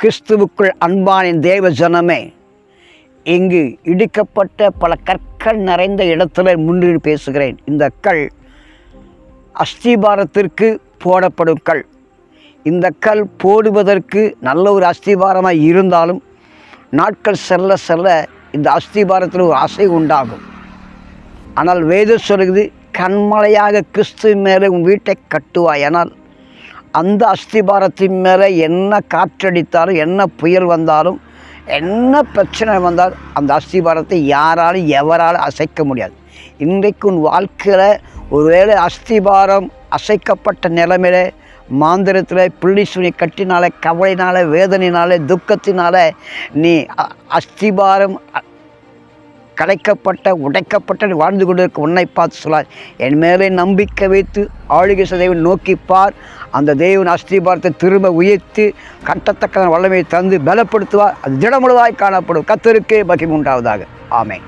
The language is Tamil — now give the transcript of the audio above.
கிறிஸ்துவுக்குள் அன்பான தேவ ஜனமே, இங்கு இடிக்கப்பட்ட பல கற்கள் நிறைந்த இடத்துல முன்னின்று பேசுகிறேன். இந்த கல் அஸ்திபாரத்திற்கு போடப்படும் கல். இந்த கல் போடுவதற்கு நல்ல ஒரு அஸ்திபாரமாக இருந்தாலும் நாட்கள் செல்ல செல்ல இந்த அஸ்திபாரத்தில் ஒரு அசை உண்டாகும். ஆனால் வேதம் சொல்லுது, கண்மலையாக கிறிஸ்து மேலே உன் வீட்டை கட்டுவாய். ஆனால் அந்த அஸ்திபாரத்தின் மேலே என்ன காற்றடித்தாலும், என்ன புயல் வந்தாலும், என்ன பிரச்சனை வந்தாலும் அந்த அஸ்திபாரத்தை யாராலும் எவராலும் அசைக்க முடியாது. இன்றைக்கு உன் வாழ்க்கையில் ஒருவேளை அஸ்திபாரம் அசைக்கப்பட்ட நிலைமையில, மாந்திரத்தில் பிள்ளி சுனி கட்டினால, கவலையினால், வேதனையினால, துக்கத்தினால நீ அஸ்திபாரம் கலைக்கப்பட்ட உடைக்கப்பட்ட வாழ்ந்து கொண்டிருக்க உன்னை பார்த்து சொல்லார், என் மேலே நம்பிக்கை வைத்து ஆளுகை தேவன் நோக்கிப்பார். அந்த தேவன் அஸ்திபாரத்தை திரும்ப உயர்த்தி கட்டத்தக்க வல்லமையை தந்து பலப்படுத்துவார். அது திடமுழுதாய் காணப்படும். கர்த்தருக்கே மகிமை உண்டாவதாக. ஆமென்.